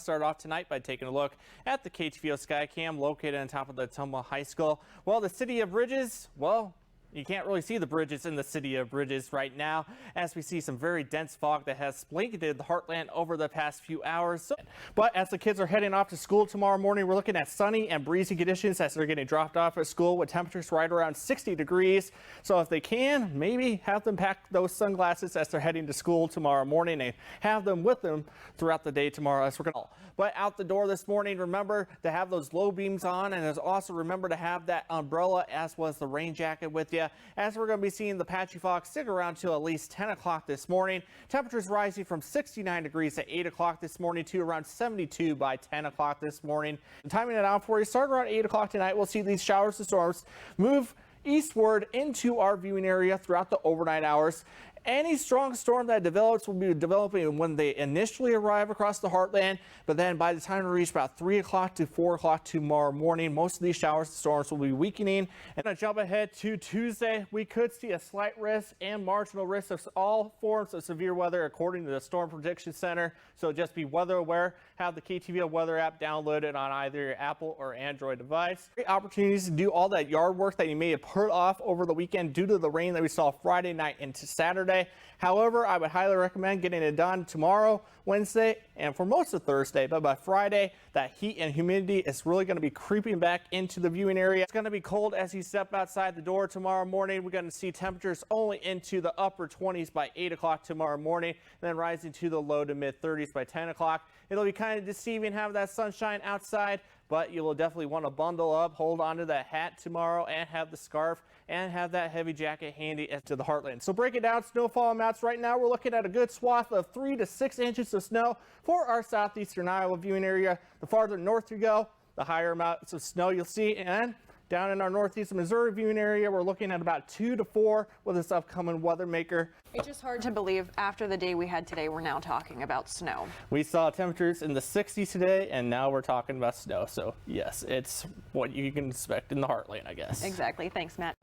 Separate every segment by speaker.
Speaker 1: Start off tonight by taking a look at the KTVO Skycam located on top of the Ottumwa High School. Well, the city of Bridges, well, you can't really see the bridges in the city of Bridges right now as we see some very dense fog that has blanketed the heartland over the past few hours. But as the kids are heading off to school tomorrow morning, we're looking at sunny and breezy conditions as they're getting dropped off at school with temperatures right around 60 degrees. So if they can, maybe have them pack those sunglasses as they're heading to school tomorrow morning and have them with them throughout the day tomorrow as we're going to. But out the door this morning, remember to have those low beams on, and also remember to have that umbrella as well as the rain jacket with you, as we're going to be seeing the patchy fog stick around till at least 10 o'clock this morning. Temperatures rising from 69 degrees at 8 o'clock this morning to around 72 by 10 o'clock this morning. And timing it out for you, starting around 8 o'clock tonight, we'll see these showers and storms move eastward into our viewing area throughout the overnight hours. Any strong storm that develops will be developing when they initially arrive across the heartland, but then by the time we reach about 3 o'clock to 4 o'clock tomorrow morning, most of these showers and storms will be weakening. And to jump ahead to Tuesday, we could see a slight risk and marginal risk of all forms of severe weather according to the Storm Prediction Center. So just be weather aware. Have the KTVO weather app downloaded on either your Apple or Android device. Great opportunities to do all that yard work that you may have put off over the weekend due to the rain that we saw Friday night into Saturday. However, I would highly recommend getting it done tomorrow, Wednesday, and for most of Thursday. But by Friday, that heat and humidity is really going to be creeping back into the viewing area. It's going to be cold as you step outside the door tomorrow morning. We're going to see temperatures only into the upper 20s by 8 o'clock tomorrow morning, then rising to the low to mid 30s by 10 o'clock. It'll be kind of deceiving having that sunshine outside, but you will definitely want to bundle up, hold on to that hat tomorrow, and have the scarf and have that heavy jacket handy to the heartland. So break it down, snowfall amounts. Right now we're looking at a good swath of 3 to 6 inches of snow for our southeastern Iowa viewing area. The farther north you go, the higher amounts of snow you'll see. And down in our northeast Missouri viewing area, we're looking at about 2 to 4 with this upcoming weather maker.
Speaker 2: It's just hard to believe after the day we had today, we're now talking about snow.
Speaker 1: We saw temperatures in the 60s today, and now we're talking about snow. So yes, it's what you can expect in the heartland, I guess.
Speaker 2: Exactly. Thanks, Matt.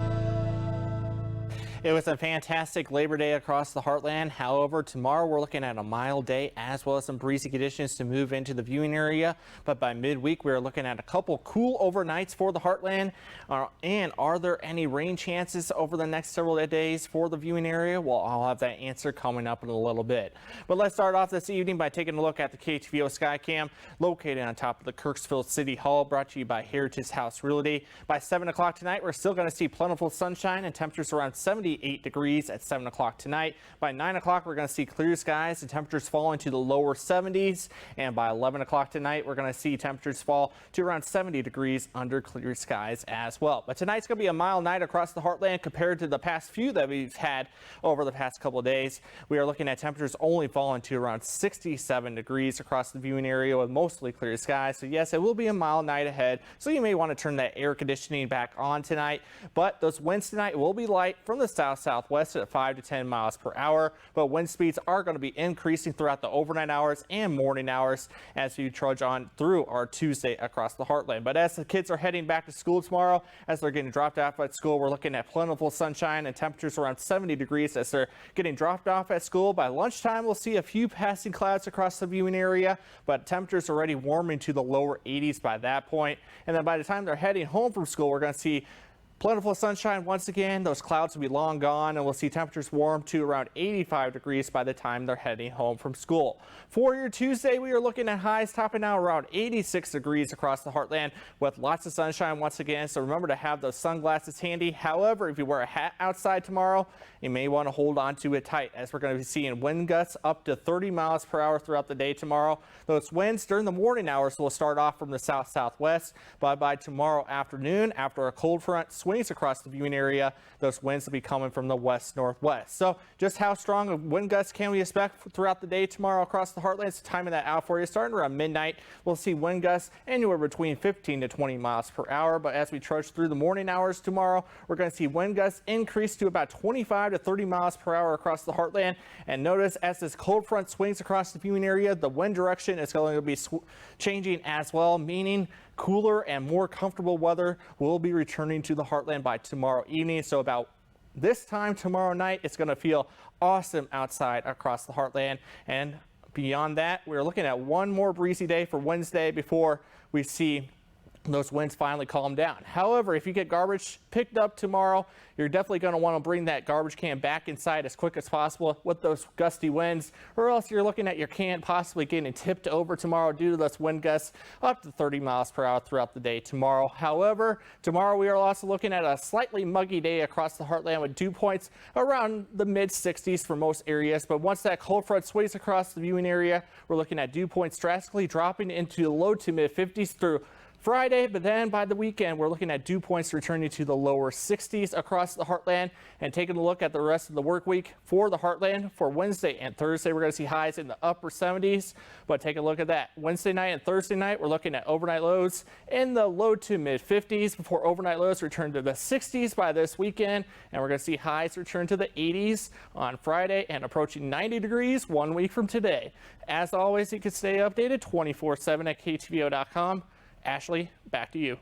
Speaker 1: It was a fantastic Labor Day across the heartland. However, tomorrow we're looking at a mild day as well as some breezy conditions to move into the viewing area. But by midweek, we're looking at a couple cool overnights for the heartland. And are there any rain chances over the next several days for the viewing area? Well, I'll have that answer coming up in a little bit. But let's start off this evening by taking a look at the KTVO Skycam located on top of the Kirksville City Hall, brought to you by Heritage House Realty. By 7 o'clock tonight, we're still going to see plentiful sunshine and temperatures around 78 degrees at 7 o'clock tonight. By 9 o'clock, we're going to see clear skies and temperatures fall into the lower 70s. And by 11 o'clock tonight, we're going to see temperatures fall to around 70 degrees under clear skies as well. But tonight's going to be a mild night across the heartland compared to the past few that we've had over the past couple of days. We are looking at temperatures only falling to around 67 degrees across the viewing area with mostly clear skies. So yes, it will be a mild night ahead. So you may want to turn that air conditioning back on tonight. But those winds tonight will be light from the southwest at 5 to 10 miles per hour, but wind speeds are going to be increasing throughout the overnight hours and morning hours as you trudge on through our Tuesday across the heartland. But as the kids are heading back to school tomorrow, as they're getting dropped off at school, we're looking at plentiful sunshine and temperatures around 70 degrees as they're getting dropped off at school. By lunchtime, we'll see a few passing clouds across the viewing area, but temperatures already warming to the lower 80s by that point. And then by the time they're heading home from school, we're going to see plentiful sunshine once again. Those clouds will be long gone, and we'll see temperatures warm to around 85 degrees by the time they're heading home from school. For your Tuesday, we are looking at highs topping out around 86 degrees across the heartland with lots of sunshine once again. So remember to have those sunglasses handy. However, if you wear a hat outside tomorrow, you may want to hold on to it tight as we're going to be seeing wind gusts up to 30 miles per hour throughout the day tomorrow. Those winds during the morning hours will start off from the south-southwest, but by tomorrow afternoon, after a cold front swings across the viewing area, those winds will be coming from the west-northwest. So just how strong of wind gusts can we expect throughout the day tomorrow across the heartland? So timing that out for you. Starting around midnight, we'll see wind gusts anywhere between 15 to 20 miles per hour. But as we trudge through the morning hours tomorrow, we're going to see wind gusts increase to about 25 to 30 miles per hour across the heartland. And notice as this cold front swings across the viewing area, the wind direction is going to be changing as well, meaning cooler and more comfortable weather will be returning to the heartland by tomorrow evening. So about this time tomorrow night, it's going to feel awesome outside across the heartland. And Beyond that, we're looking at one more breezy day for Wednesday before we see those winds finally calm down. However, if you get garbage picked up tomorrow, you're definitely going to want to bring that garbage can back inside as quick as possible with those gusty winds, or else you're looking at your can possibly getting tipped over tomorrow due to those wind gusts up to 30 miles per hour throughout the day tomorrow. However, tomorrow we are also looking at a slightly muggy day across the heartland with dew points around the mid 60s for most areas. But once that cold front sways across the viewing area, we're looking at dew points drastically dropping into the low to mid 50s through Friday, but then by the weekend, we're looking at dew points returning to the lower 60s across the heartland. And taking a look at the rest of the work week for the heartland, for Wednesday and Thursday, we're going to see highs in the upper 70s. But take a look at that. Wednesday night and Thursday night, we're looking at overnight lows in the low to mid 50s before overnight lows return to the 60s by this weekend. And we're going to see highs return to the 80s on Friday and approaching 90 degrees 1 week from today. As always, you can stay updated 24/7 at ktvo.com. Ashley, back to you.